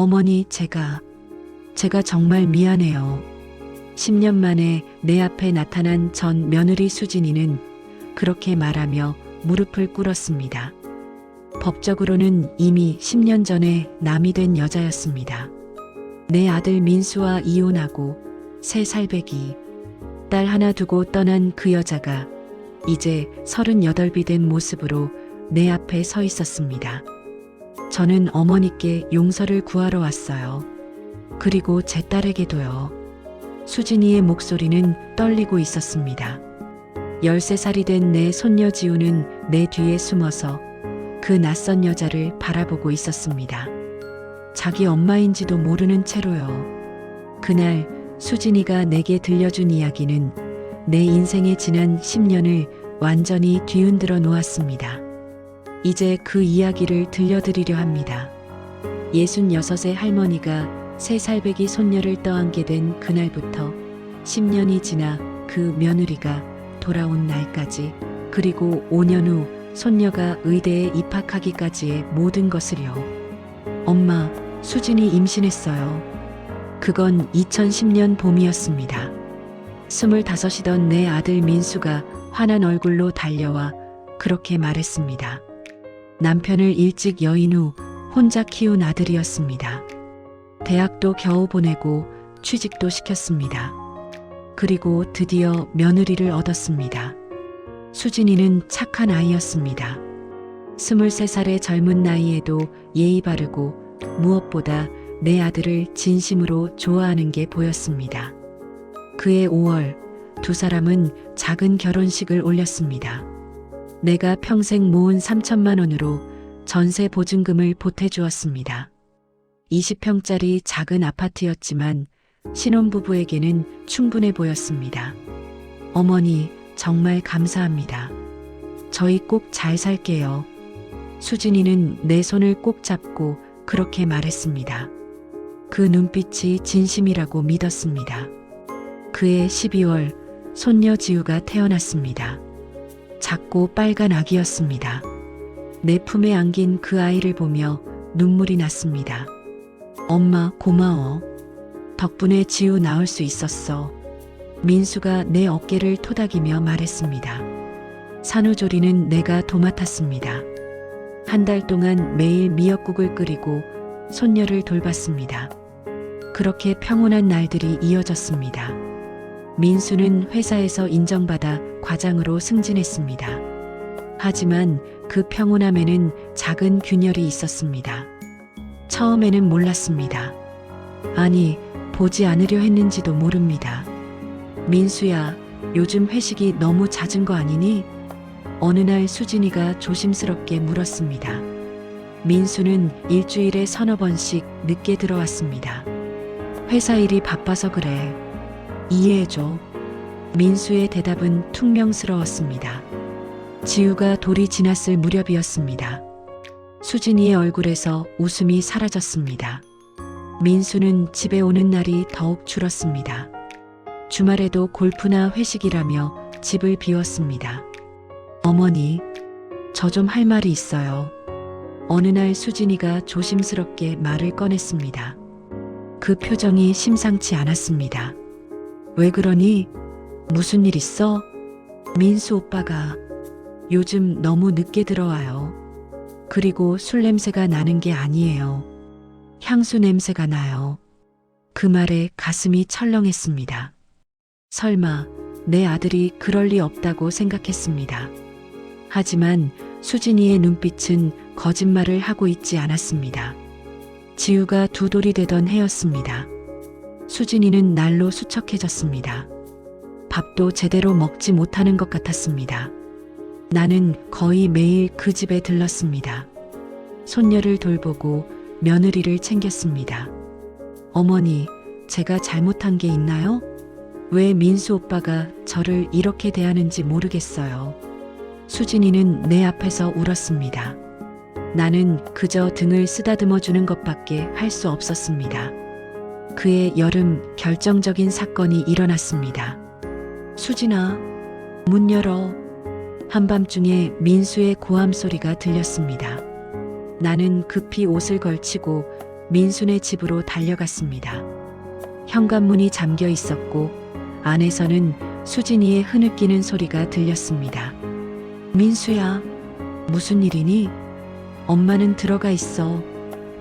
어머니, 제가 정말 미안해요. 10년 만에 내 앞에 나타난 전 며느리 수진이는 그렇게 말하며 무릎을 꿇었습니다. 법적으로는 이미 10년 전에 남이 된 여자였습니다. 내 아들 민수와 이혼하고 새 살배기, 딸 하나 두고 떠난 그 여자가 이제 38이 된 모습으로 내 앞에 서 있었습니다. 저는 어머니께 용서를 구하러 왔어요. 그리고 제 딸에게도요. 수진이의 목소리는 떨리고 있었습니다. 13살이 된 내 손녀 지우는 내 뒤에 숨어서 그 낯선 여자를 바라보고 있었습니다. 자기 엄마인지도 모르는 채로요. 그날 수진이가 내게 들려준 이야기는 내 인생의 지난 10년을 완전히 뒤흔들어 놓았습니다. 이제 그 이야기를 들려드리려 합니다. 66의 할머니가 새 살배기 손녀를 떠안게 된 그날부터 10년이 지나 그 며느리가 돌아온 날까지, 그리고 5년 후 손녀가 의대에 입학하기까지의 모든 것을요. 엄마, 수진이 임신했어요. 그건 2010년 봄이었습니다. 25이던 내 아들 민수가 환한 얼굴로 달려와 그렇게 말했습니다. 남편을 일찍 여인 후 혼자 키운 아들이었습니다. 대학도 겨우 보내고 취직도 시켰습니다. 그리고 드디어 며느리를 얻었습니다. 수진이는 착한 아이였습니다. 23살의 젊은 나이에도 예의 바르고 무엇보다 내 아들을 진심으로 좋아하는 게 보였습니다. 그해 5월 두 사람은 작은 결혼식을 올렸습니다. 내가 평생 모은 3천만 원으로 전세 보증금을 보태주었습니다. 20평짜리 작은 아파트였지만 신혼부부에게는 충분해 보였습니다. 어머니, 정말 감사합니다. 저희 꼭 잘 살게요. 수진이는 내 손을 꼭 잡고 그렇게 말했습니다. 그 눈빛이 진심이라고 믿었습니다. 그해 12월 손녀 지우가 태어났습니다. 작고 빨간 아기였습니다. 내 품에 안긴 그 아이를 보며 눈물이 났습니다. 엄마, 고마워. 덕분에 지우 낳을 수 있었어. 민수가 내 어깨를 토닥이며 말했습니다. 산후조리는 내가 도맡았습니다. 한 달 동안 매일 미역국을 끓이고 손녀를 돌봤습니다. 그렇게 평온한 날들이 이어졌습니다. 민수는 회사에서 인정받아 과장으로 승진했습니다. 하지만 그 평온함에는 작은 균열이 있었습니다. 처음에는 몰랐습니다. 아니, 보지 않으려 했는지도 모릅니다. 민수야, 요즘 회식이 너무 잦은 거 아니니? 어느 날 수진이가 조심스럽게 물었습니다. 민수는 일주일에 서너 번씩 늦게 들어왔습니다. 회사 일이 바빠서 그래. 이해해줘. 민수의 대답은 퉁명스러웠습니다. 지우가 돌이 지났을 무렵이었습니다. 수진이의 얼굴에서 웃음이 사라졌습니다. 민수는 집에 오는 날이 더욱 줄었습니다. 주말에도 골프나 회식이라며 집을 비웠습니다. 어머니, 저 좀 할 말이 있어요. 어느 날 수진이가 조심스럽게 말을 꺼냈습니다. 그 표정이 심상치 않았습니다. 왜 그러니? 무슨 일 있어? 민수 오빠가 요즘 너무 늦게 들어와요. 그리고 술 냄새가 나는 게 아니에요. 향수 냄새가 나요. 그 말에 가슴이 철렁했습니다. 설마 내 아들이 그럴 리 없다고 생각했습니다. 하지만 수진이의 눈빛은 거짓말을 하고 있지 않았습니다. 지우가 두 돌이 되던 해였습니다. 수진이는 날로 수척해졌습니다. 밥도 제대로 먹지 못하는 것 같았습니다. 나는 거의 매일 그 집에 들렀습니다. 손녀를 돌보고 며느리를 챙겼습니다. 어머니, 제가 잘못한 게 있나요? 왜 민수 오빠가 저를 이렇게 대하는지 모르겠어요. 수진이는 내 앞에서 울었습니다. 나는 그저 등을 쓰다듬어 주는 것밖에 할 수 없었습니다. 그해 여름 결정적인 사건이 일어났습니다. 수진아, 문 열어. 한밤중에 민수의 고함 소리가 들렸습니다. 나는 급히 옷을 걸치고 민수네 집으로 달려갔습니다. 현관문이 잠겨 있었고 안에서는 수진이의 흐느끼는 소리가 들렸습니다. 민수야, 무슨 일이니? 엄마는 들어가 있어.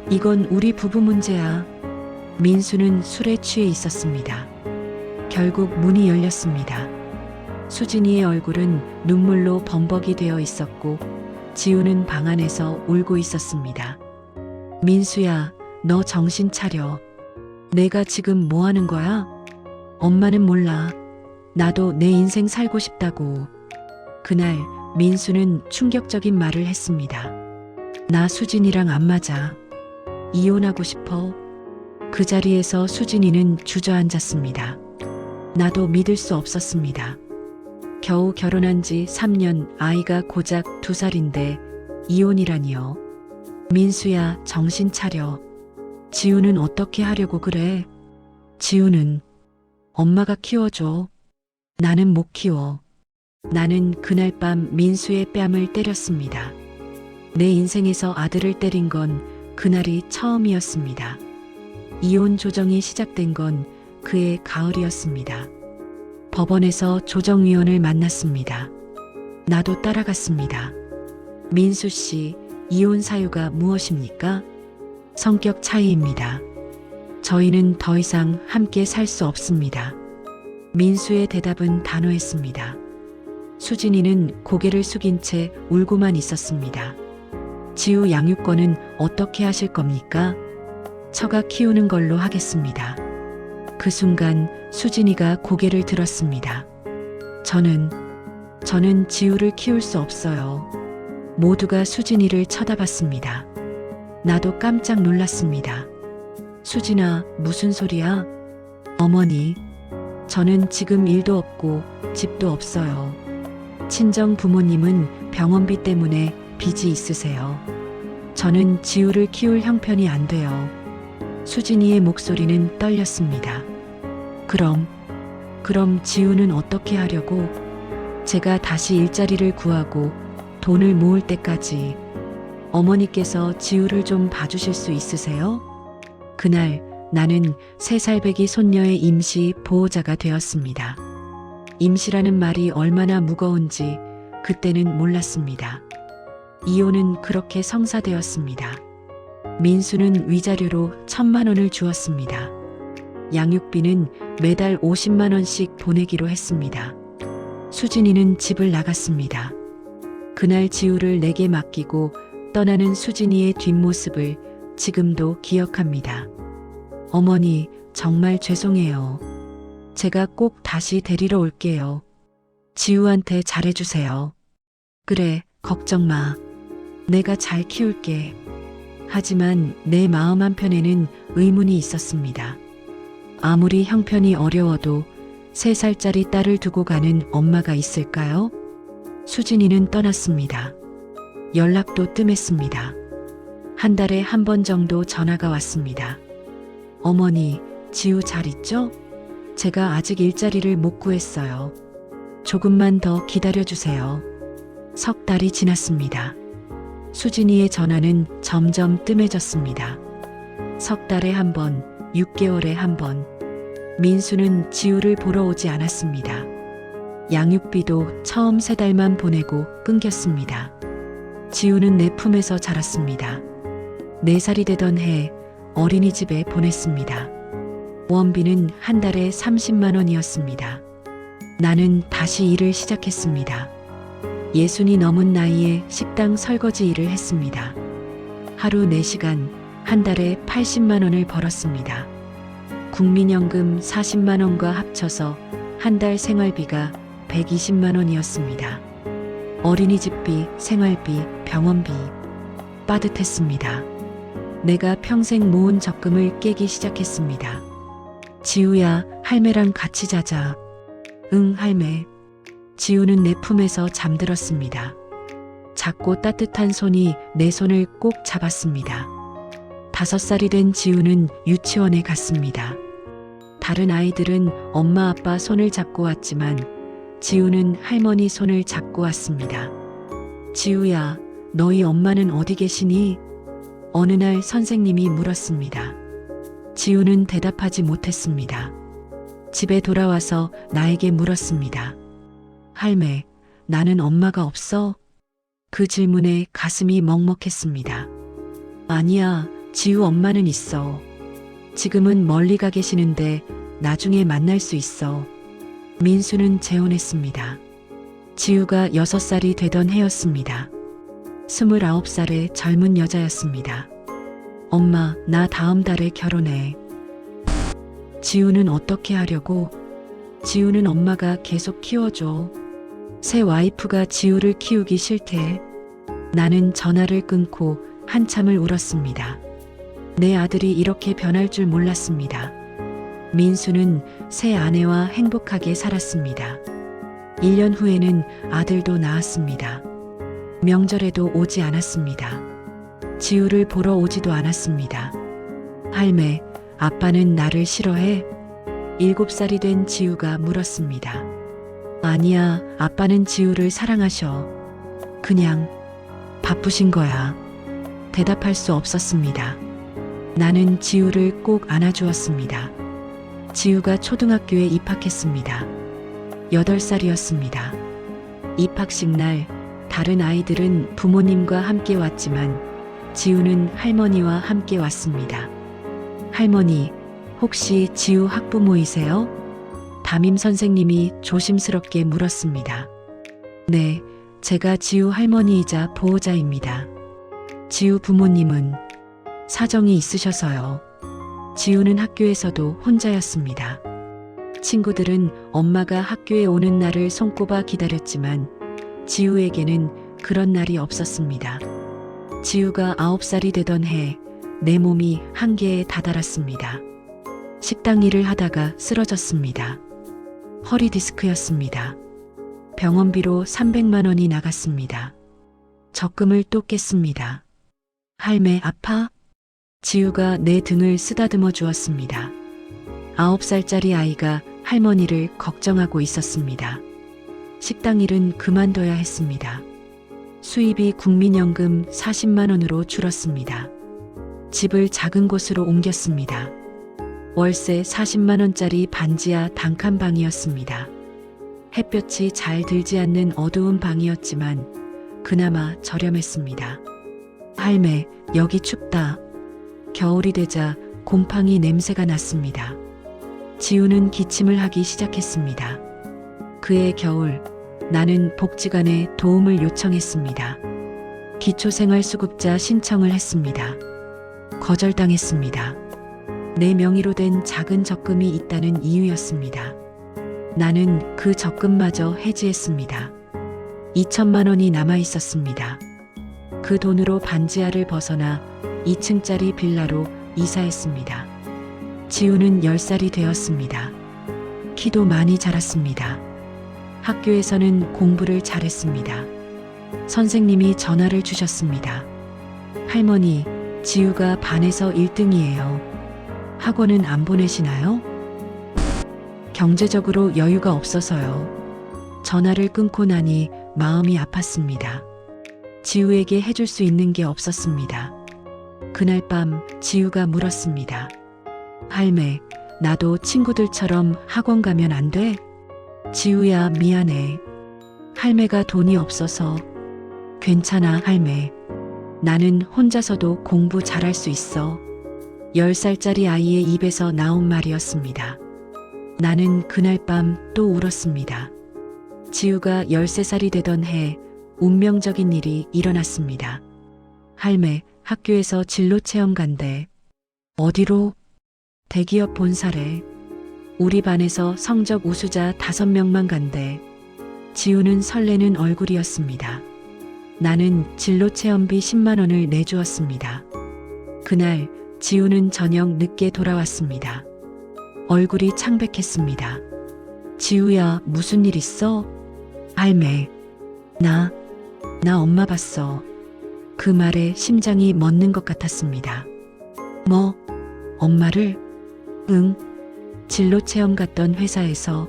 이건 우리 부부 문제야. 민수는 술에 취해 있었습니다. 결국 문이 열렸습니다. 수진이의 얼굴은 눈물로 범벅이 되어 있었고 지우는 방 안에서 울고 있었습니다. 민수야, 너 정신 차려. 내가 지금 뭐 하는 거야? 엄마는 몰라. 나도 내 인생 살고 싶다고. 그날 민수는 충격적인 말을 했습니다. 나 수진이랑 안 맞아. 이혼하고 싶어. 그 자리에서 수진이는 주저앉았습니다. 나도 믿을 수 없었습니다. 겨우 결혼한 지 3년, 아이가 고작 2살인데 이혼이라니요. 민수야, 정신 차려. 지우는 어떻게 하려고 그래? 지우는 엄마가 키워줘. 나는 못 키워. 나는 그날 밤 민수의 뺨을 때렸습니다. 내 인생에서 아들을 때린 건 그날이 처음이었습니다. 이혼 조정이 시작된 건 그해 가을이었습니다. 법원에서 조정위원을 만났습니다. 나도 따라갔습니다. 민수 씨, 이혼 사유가 무엇입니까? 성격 차이입니다. 저희는 더 이상 함께 살 수 없습니다. 민수의 대답은 단호했습니다. 수진이는 고개를 숙인 채 울고만 있었습니다. 지우 양육권은 어떻게 하실 겁니까? 처가 키우는 걸로 하겠습니다. 그 순간 수진이가 고개를 들었습니다. 저는 지우를 키울 수 없어요. 모두가 수진이를 쳐다봤습니다. 나도 깜짝 놀랐습니다. 수진아, 무슨 소리야? 어머니, 저는 지금 일도 없고 집도 없어요. 친정 부모님은 병원비 때문에 빚이 있으세요. 저는 지우를 키울 형편이 안 돼요. 수진이의 목소리는 떨렸습니다. 그럼 지우는 어떻게 하려고? 제가 다시 일자리를 구하고 돈을 모을 때까지 어머니께서 지우를 좀 봐주실 수 있으세요? 그날 나는 3살 배기 손녀의 임시 보호자가 되었습니다. 임시라는 말이 얼마나 무거운지 그때는 몰랐습니다. 이혼은 그렇게 성사되었습니다. 민수는 위자료로 1,000만 원을 주었습니다. 양육비는 매달 50만 원씩 보내기로 했습니다. 수진이는 집을 나갔습니다. 그날 지우를 내게 맡기고 떠나는 수진이의 뒷모습을 지금도 기억합니다. 어머니, 정말 죄송해요. 제가 꼭 다시 데리러 올게요. 지우한테 잘해주세요. 그래, 걱정 마. 내가 잘 키울게. 하지만 내 마음 한편에는 의문이 있었습니다. 아무리 형편이 어려워도 3살짜리 딸을 두고 가는 엄마가 있을까요? 수진이는 떠났습니다. 연락도 뜸했습니다. 한 달에 한 번 정도 전화가 왔습니다. 어머니, 지우 잘 있죠? 제가 아직 일자리를 못 구했어요. 조금만 더 기다려주세요. 석 달이 지났습니다. 수진이의 전화는 점점 뜸해졌습니다. 석 달에 한 번, 6개월에 한 번. 민수는 지우를 보러 오지 않았습니다. 양육비도 처음 3달만 보내고 끊겼습니다. 지우는 내 품에서 자랐습니다. 4살이 되던 해 어린이집에 보냈습니다. 원비는 한 달에 30만 원이었습니다. 나는 다시 일을 시작했습니다. 60이 넘은 나이에 식당 설거지 일을 했습니다. 하루 4시간, 한 달에 80만 원을 벌었습니다. 국민연금 40만 원과 합쳐서 한 달 생활비가 120만 원이었습니다. 어린이집비, 생활비, 병원비. 빠듯했습니다. 내가 평생 모은 적금을 깨기 시작했습니다. 지우야, 할매랑 같이 자자. 응, 할매. 지우는 내 품에서 잠들었습니다. 작고 따뜻한 손이 내 손을 꼭 잡았습니다. 5살이 된 지우는 유치원에 갔습니다. 다른 아이들은 엄마 아빠 손을 잡고 왔지만 지우는 할머니 손을 잡고 왔습니다. 지우야, 너희 엄마는 어디 계시니? 어느 날 선생님이 물었습니다. 지우는 대답하지 못했습니다. 집에 돌아와서 나에게 물었습니다. 할매, 나는 엄마가 없어? 그 질문에 가슴이 먹먹했습니다. 아니야, 지우 엄마는 있어. 지금은 멀리 가 계시는데 나중에 만날 수 있어. 민수는 재혼했습니다. 지우가 6살이 되던 해였습니다. 29살의 젊은 여자였습니다. 엄마, 나 다음 달에 결혼해. 지우는 어떻게 하려고? 지우는 엄마가 계속 키워줘. 새 와이프가 지우를 키우기 싫대. 나는 전화를 끊고 한참을 울었습니다. 내 아들이 이렇게 변할 줄 몰랐습니다. 민수는 새 아내와 행복하게 살았습니다. 1년 후에는 아들도 낳았습니다. 명절에도 오지 않았습니다. 지우를 보러 오지도 않았습니다. 할매, 아빠는 나를 싫어해? 7살이 된 지우가 물었습니다. 아니야, 아빠는 지우를 사랑하셔. 그냥 바쁘신 거야. 대답할 수 없었습니다. 나는 지우를 꼭 안아주었습니다. 지우가 초등학교에 입학했습니다. 8살이었습니다. 입학식 날 다른 아이들은 부모님과 함께 왔지만 지우는 할머니와 함께 왔습니다. 할머니, 혹시 지우 학부모이세요? 담임 선생님이 조심스럽게 물었습니다. 네, 제가 지우 할머니이자 보호자입니다. 지우 부모님은 사정이 있으셔서요. 지우는 학교에서도 혼자였습니다. 친구들은 엄마가 학교에 오는 날을 손꼽아 기다렸지만 지우에게는 그런 날이 없었습니다. 지우가 9살이 되던 해 내 몸이 한계에 다다랐습니다. 식당 일을 하다가 쓰러졌습니다. 허리 디스크였습니다. 병원비로 300만 원이 나갔습니다. 적금을 또 깼습니다. 할매, 아파? 지우가 내 등을 쓰다듬어 주었습니다. 9살짜리 아이가 할머니를 걱정하고 있었습니다. 식당 일은 그만둬야 했습니다. 수입이 국민연금 40만 원으로 줄었습니다. 집을 작은 곳으로 옮겼습니다. 월세 40만 원짜리 반지하 단칸방이었습니다. 햇볕이 잘 들지 않는 어두운 방이었지만 그나마 저렴했습니다. 할매, 여기 춥다. 겨울이 되자 곰팡이 냄새가 났습니다. 지우는 기침을 하기 시작했습니다. 그해 겨울, 나는 복지관에 도움을 요청했습니다. 기초생활수급자 신청을 했습니다. 거절당했습니다. 내 명의로 된 작은 적금이 있다는 이유였습니다. 나는 그 적금마저 해지했습니다. 2천만 원이 남아 있었습니다. 그 돈으로 반지하를 벗어나 2층짜리 빌라로 이사했습니다. 지우는 10살이 되었습니다. 키도 많이 자랐습니다. 학교에서는 공부를 잘했습니다. 선생님이 전화를 주셨습니다. 할머니, 지우가 반에서 1등이에요. 학원은 안 보내시나요? 경제적으로 여유가 없어서요. 전화를 끊고 나니 마음이 아팠습니다. 지우에게 해줄 수 있는 게 없었습니다. 그날 밤 지우가 물었습니다. 할매, 나도 친구들처럼 학원 가면 안 돼? 지우야, 미안해. 할매가 돈이 없어서. 괜찮아, 할매. 나는 혼자서도 공부 잘할 수 있어. 10살짜리 아이의 입에서 나온 말이었습니다. 나는 그날 밤 또 울었습니다. 지우가 13살이 되던 해 운명적인 일이 일어났습니다. 할매, 학교에서 진로 체험 간대. 어디로? 대기업 본사래. 우리 반에서 성적 우수자 5명만 간대. 지우는 설레는 얼굴이었습니다. 나는 진로 체험비 10만 원을 내주었습니다. 그날 지우는 저녁 늦게 돌아왔습니다. 얼굴이 창백했습니다. 지우야, 무슨 일 있어? 할매, 나 엄마 봤어. 그 말에 심장이 멎는 것 같았습니다. 뭐? 엄마를? 응. 진로 체험 갔던 회사에서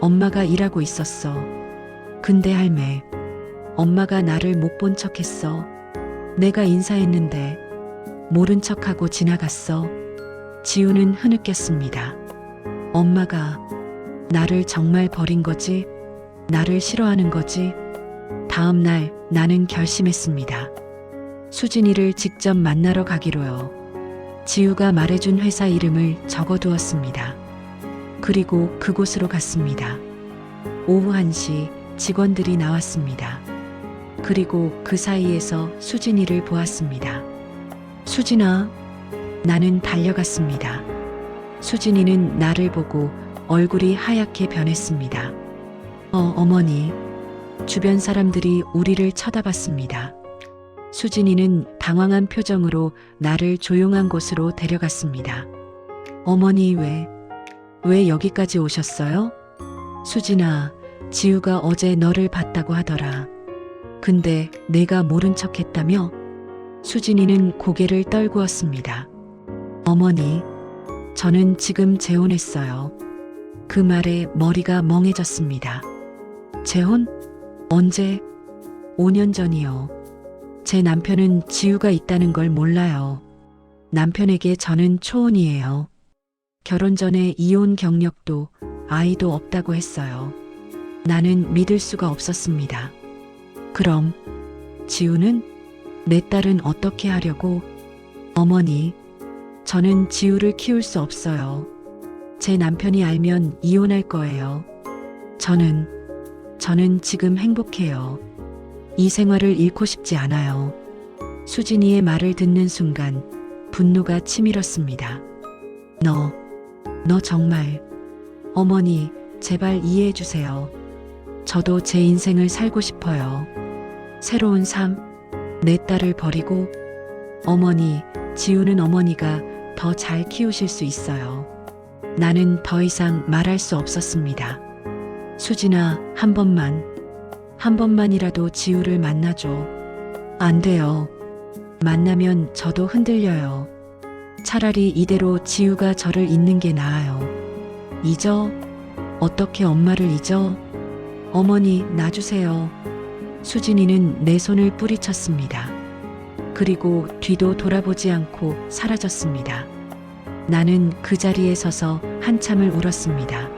엄마가 일하고 있었어. 근데 할매, 엄마가 나를 못 본 척 했어. 내가 인사했는데 모른 척하고 지나갔어. 지우는 흐느꼈습니다. 엄마가 나를 정말 버린 거지? 나를 싫어하는 거지? 다음 날 나는 결심했습니다. 수진이를 직접 만나러 가기로요. 지우가 말해준 회사 이름을 적어두었습니다. 그리고 그곳으로 갔습니다. 오후 1시 직원들이 나왔습니다. 그리고 그 사이에서 수진이를 보았습니다. 수진아, 나는 달려갔습니다. 수진이는 나를 보고 얼굴이 하얗게 변했습니다. 어머니. 주변 사람들이 우리를 쳐다봤습니다. 수진이는 당황한 표정으로 나를 조용한 곳으로 데려갔습니다. 어머니 왜 여기까지 오셨어요? 수진아, 지우가 어제 너를 봤다고 하더라. 근데 내가 모른 척 했다며? 수진이는 고개를 떨구었습니다. 어머니, 저는 지금 재혼했어요. 그 말에 머리가 멍해졌습니다. 재혼? 언제? 5년 전이요. 제 남편은 지우가 있다는 걸 몰라요. 남편에게 저는 초혼이에요. 결혼 전에 이혼 경력도 아이도 없다고 했어요. 나는 믿을 수가 없었습니다. 그럼 지우는? 내 딸은 어떻게 하려고? 어머니, 저는 지우를 키울 수 없어요. 제 남편이 알면 이혼할 거예요. 저는 지금 행복해요. 이 생활을 잃고 싶지 않아요. 수진이의 말을 듣는 순간 분노가 치밀었습니다. 너 정말. 어머니, 제발 이해해 주세요. 저도 제 인생을 살고 싶어요. 새로운 삶, 내 딸을 버리고. 어머니, 지우는 어머니가 더 잘 키우실 수 있어요. 나는 더 이상 말할 수 없었습니다. 수진아, 한 번만이라도 지우를 만나줘. 안 돼요. 만나면 저도 흔들려요. 차라리 이대로 지우가 저를 잊는 게 나아요. 잊어? 어떻게 엄마를 잊어? 어머니, 놔주세요. 수진이는 내 손을 뿌리쳤습니다. 그리고 뒤도 돌아보지 않고 사라졌습니다. 나는 그 자리에 서서 한참을 울었습니다.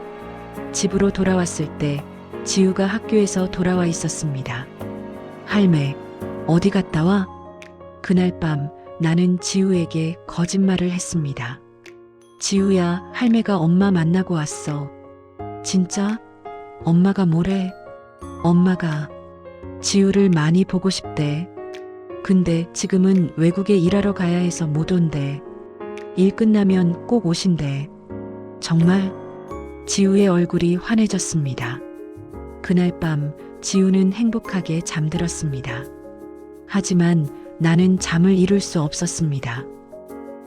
집으로 돌아왔을 때 지우가 학교에서 돌아와 있었습니다. 할매, 어디 갔다 와? 그날 밤 나는 지우에게 거짓말을 했습니다. 지우야, 할매가 엄마 만나고 왔어. 진짜? 엄마가 뭐래? 엄마가 지우를 많이 보고 싶대. 근데 지금은 외국에 일하러 가야 해서 못 온대. 일 끝나면 꼭 오신대. 정말? 지우의 얼굴이 환해졌습니다. 그날 밤 지우는 행복하게 잠들었습니다. 하지만 나는 잠을 이룰 수 없었습니다.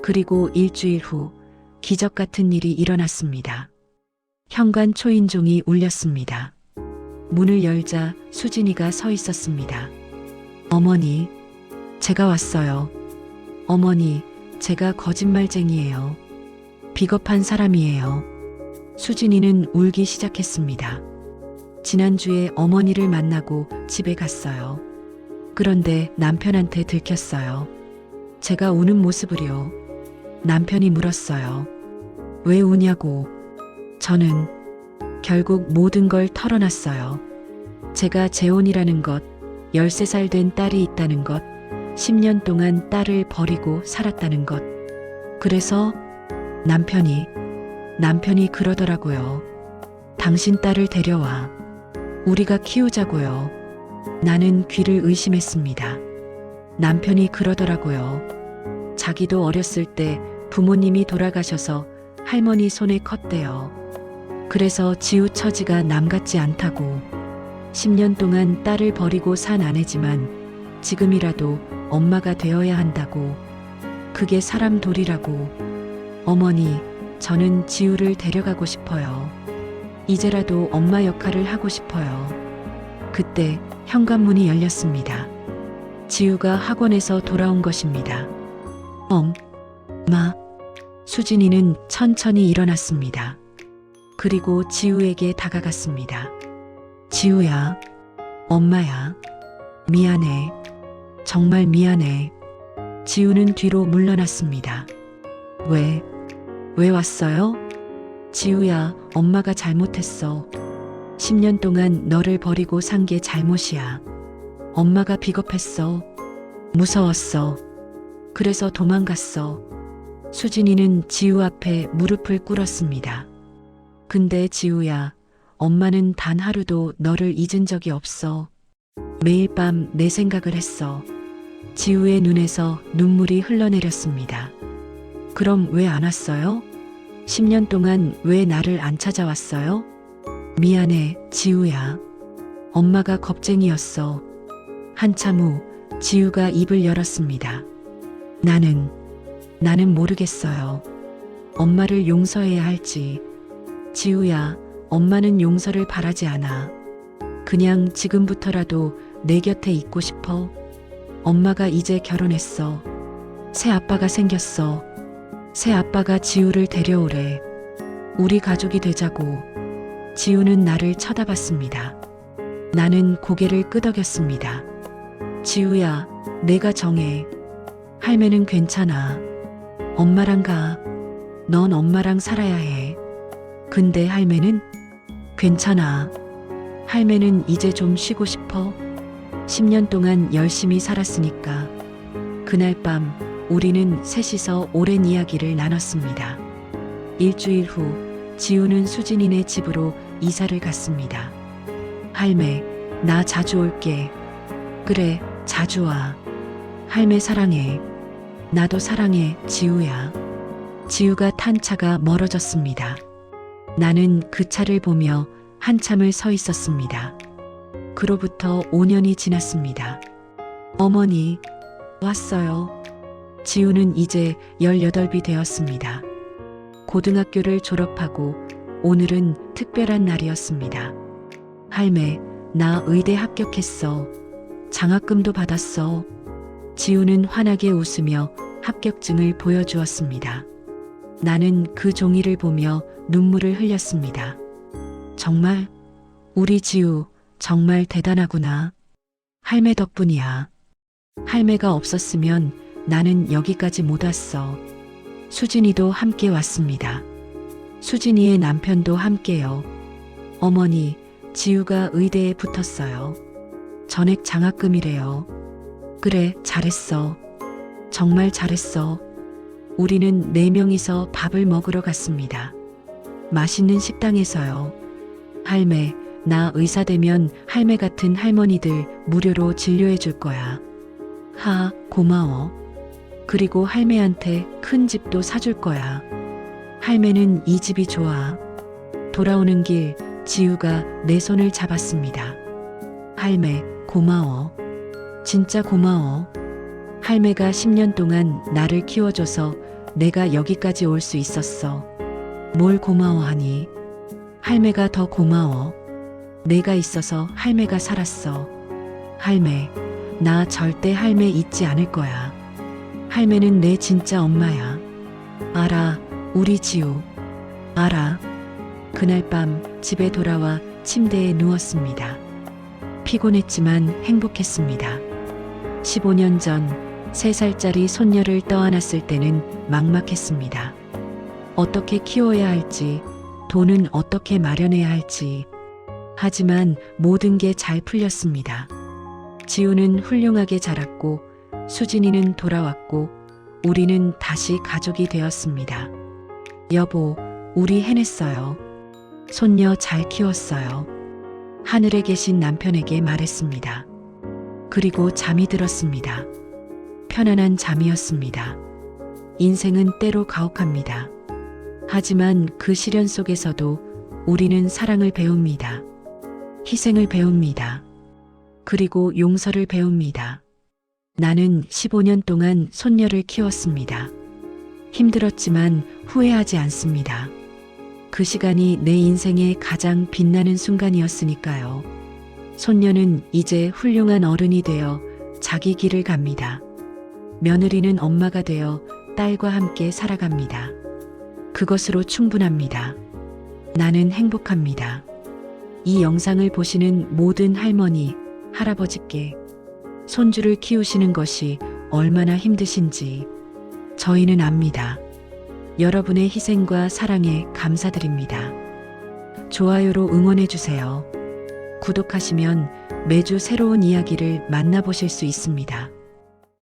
그리고 일주일 후 기적 같은 일이 일어났습니다. 현관 초인종이 울렸습니다. 문을 열자 수진이가 서 있었습니다. 어머니, 제가 왔어요. 어머니, 제가 거짓말쟁이에요. 비겁한 사람이에요. 수진이는 울기 시작했습니다. 지난주에 어머니를 만나고 집에 갔어요. 그런데 남편한테 들켰어요. 제가 우는 모습을요. 남편이 물었어요. 왜 우냐고. 저는 결국 모든 걸 털어놨어요. 제가 재혼이라는 것, 13살 된 딸이 있다는 것, 10년 동안 딸을 버리고 살았다는 것. 그래서 남편이 그러더라고요. 당신 딸을 데려와. 우리가 키우자고요. 나는 귀를 의심했습니다. 남편이 그러더라고요. 자기도 어렸을 때 부모님이 돌아가셔서 할머니 손에 컸대요. 그래서 지우 처지가 남 같지 않다고. 10년 동안 딸을 버리고 산 아내지만 지금이라도 엄마가 되어야 한다고. 그게 사람 도리라고. 어머니, 저는 지우를 데려가고 싶어요. 이제라도 엄마 역할을 하고 싶어요. 그때 현관문이 열렸습니다. 지우가 학원에서 돌아온 것입니다. 엄마. 수진이는 천천히 일어났습니다. 그리고 지우에게 다가갔습니다. 지우야, 엄마야. 미안해. 정말 미안해. 지우는 뒤로 물러났습니다. 왜 왔어요? 지우야, 엄마가 잘못했어. 10년 동안 너를 버리고 산 게 잘못이야. 엄마가 비겁했어. 무서웠어. 그래서 도망갔어. 수진이는 지우 앞에 무릎을 꿇었습니다. 근데 지우야, 엄마는 단 하루도 너를 잊은 적이 없어. 매일 밤 내 생각을 했어. 지우의 눈에서 눈물이 흘러내렸습니다. 그럼 왜 안 왔어요? 10년 동안 왜 나를 안 찾아왔어요? 미안해, 지우야. 엄마가 겁쟁이였어. 한참 후 지우가 입을 열었습니다. 나는 모르겠어요. 엄마를 용서해야 할지. 지우야, 엄마는 용서를 바라지 않아. 그냥 지금부터라도 내 곁에 있고 싶어. 엄마가 이제 결혼했어. 새 아빠가 생겼어. 새 아빠가 지우를 데려오래. 우리 가족이 되자고. 지우는 나를 쳐다봤습니다. 나는 고개를 끄덕였습니다. 지우야, 내가 정해. 할매는 괜찮아. 엄마랑 가. 넌 엄마랑 살아야 해. 근데 할매는? 괜찮아. 할매는 이제 좀 쉬고 싶어. 10년 동안 열심히 살았으니까. 그날 밤 우리는 셋이서 오랜 이야기를 나눴습니다. 일주일 후 지우는 수진이네 집으로 이사를 갔습니다. 할매, 나 자주 올게. 그래, 자주 와. 할매 사랑해. 나도 사랑해, 지우야. 지우가 탄 차가 멀어졌습니다. 나는 그 차를 보며 한참을 서 있었습니다. 그로부터 5년이 지났습니다. 어머니, 왔어요. 지우는 이제 18이 되었습니다. 고등학교를 졸업하고 오늘은 특별한 날이었습니다. 할매, 나 의대 합격했어. 장학금도 받았어. 지우는 환하게 웃으며 합격증을 보여주었습니다. 나는 그 종이를 보며 눈물을 흘렸습니다. 정말? 우리 지우 정말 대단하구나. 할매 덕분이야. 할매가 없었으면 나는 여기까지 못 왔어. 수진이도 함께 왔습니다. 수진이의 남편도 함께요. 어머니, 지우가 의대에 붙었어요. 전액 장학금이래요. 그래, 잘했어. 정말 잘했어. 우리는 4명이서 밥을 먹으러 갔습니다. 맛있는 식당에서요. 할매, 나 의사 되면 할매 같은 할머니들 무료로 진료해 줄 거야. 고마워. 그리고 할매한테 큰 집도 사줄 거야. 할매는 이 집이 좋아. 돌아오는 길 지우가 내 손을 잡았습니다. 할매, 고마워. 진짜 고마워. 할매가 10년 동안 나를 키워줘서 내가 여기까지 올 수 있었어. 뭘 고마워하니? 할매가 더 고마워. 내가 있어서 할매가 살았어. 할매, 나 절대 할매 잊지 않을 거야. 할매는 내 진짜 엄마야. 알아, 우리 지우. 알아. 그날 밤 집에 돌아와 침대에 누웠습니다. 피곤했지만 행복했습니다. 15년 전 3살짜리 손녀를 떠안았을 때는 막막했습니다. 어떻게 키워야 할지, 돈은 어떻게 마련해야 할지. 하지만 모든 게 잘 풀렸습니다. 지우는 훌륭하게 자랐고, 수진이는 돌아왔고, 우리는 다시 가족이 되었습니다. 여보, 우리 해냈어요. 손녀 잘 키웠어요. 하늘에 계신 남편에게 말했습니다. 그리고 잠이 들었습니다. 편안한 잠이었습니다. 인생은 때로 가혹합니다. 하지만 그 시련 속에서도 우리는 사랑을 배웁니다. 희생을 배웁니다. 그리고 용서를 배웁니다. 나는 15년 동안 손녀를 키웠습니다. 힘들었지만 후회하지 않습니다. 그 시간이 내 인생의 가장 빛나는 순간이었으니까요. 손녀는 이제 훌륭한 어른이 되어 자기 길을 갑니다. 며느리는 엄마가 되어 딸과 함께 살아갑니다. 그것으로 충분합니다. 나는 행복합니다. 이 영상을 보시는 모든 할머니, 할아버지께 손주를 키우시는 것이 얼마나 힘드신지 저희는 압니다. 여러분의 희생과 사랑에 감사드립니다. 좋아요로 응원해주세요. 구독하시면 매주 새로운 이야기를 만나보실 수 있습니다.